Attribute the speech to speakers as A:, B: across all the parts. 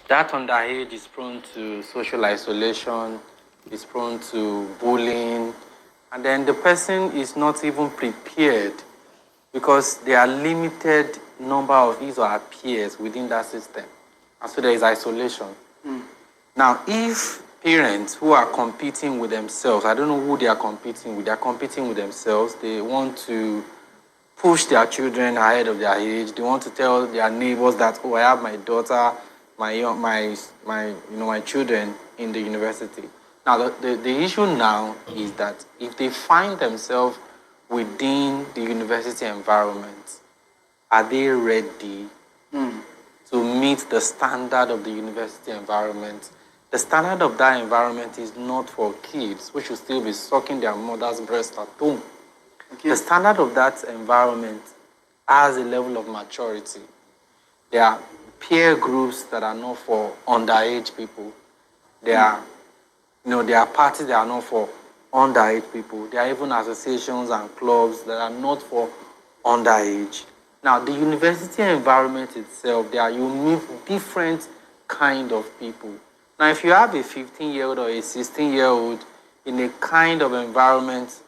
A: That underage is prone to social isolation, is prone to bullying, and then the person is not even prepared because there are limited number of his or her peers within that system. And so there is isolation. Now, if parents who are competing with themselves, I don't know who they are competing with, they are competing with themselves, they want to push their children ahead of their age, they want to tell their neighbors that, oh, I have my daughter, my children in the university. Now, the issue now is that if they find themselves within the university environment, are they ready to meet the standard of the university environment? The standard of that environment is not for kids who should still be sucking their mother's breast at home. Okay. The standard of that environment has a level of maturity. There are peer groups that are not for underage people. There are parties that are not for underage people. There are even associations and clubs that are not for underage. Now, the university environment itself, you meet different kind of people. Now, if you have a 15-year-old or a 16-year-old in a kind of environment,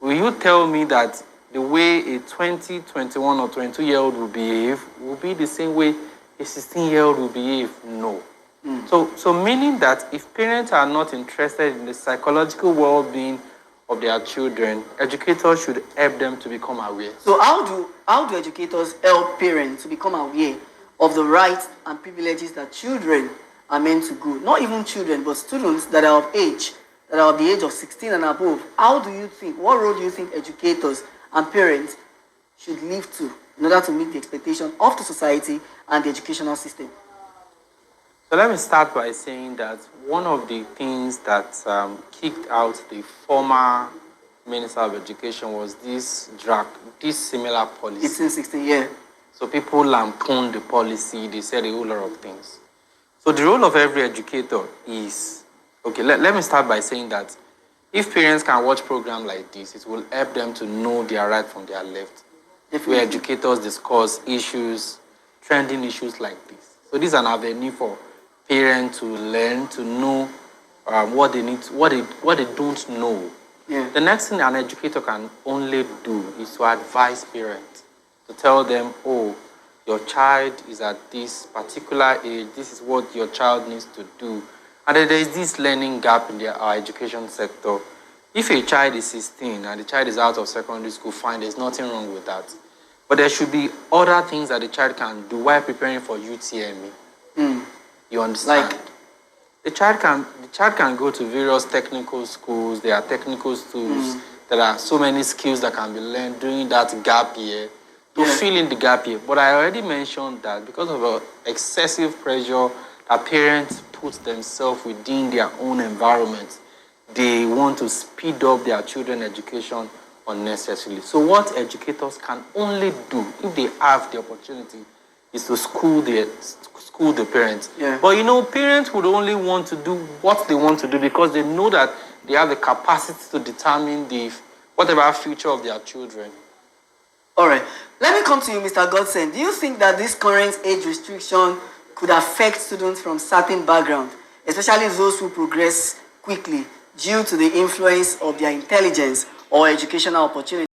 A: will you tell me that the way a 20, 21, or 22-year-old will behave will be the same way a 16-year-old will behave? No. So meaning that if parents are not interested in the psychological well-being of their children, educators should help them to become aware.
B: So how do educators help parents to become aware of the rights and privileges that children are meant to go? Not even children, but students that are of age, that are of the age of 16 and above. What role do you think educators and parents should live to in order to meet the expectation of the society and the educational system?
A: So let me start by saying that one of the things that kicked out the former Minister of Education was this similar policy.
B: 16, yeah.
A: So people lampooned the policy, they said a whole lot of things. So the role of every educator is, okay, let me start by saying that if parents can watch programs like this, it will help them to know their right from their left. Where educators discuss issues, trending issues like this. So this is an avenue for parents to learn, to know what they need, what they don't know.
B: Yeah.
A: The next thing an educator can only do is to advise parents, to tell them, oh, your child is at this particular age, this is what your child needs to do. And then there is this learning gap in our education sector. If a child is 16 and the child is out of secondary school, fine, there's nothing wrong with that. But there should be other things that the child can do while preparing for UTME. You understand?
B: Like?
A: The child can go to various technical schools. There are technical schools. There are so many skills that can be learned during that gap year to fill in the gap year. But I already mentioned that because of excessive pressure that parents put themselves within their own environment, they want to speed up their children's education unnecessarily. So what educators can only do if they have the opportunity is to school the parents.
B: Yeah.
A: But parents would only want to do what they want to do because they know that they have the capacity to determine whatever future of their children.
B: All right. Let me come to you, Mr. Godson. Do you think that this current age restriction could affect students from certain backgrounds, especially those who progress quickly due to the influence of their intelligence or educational opportunity?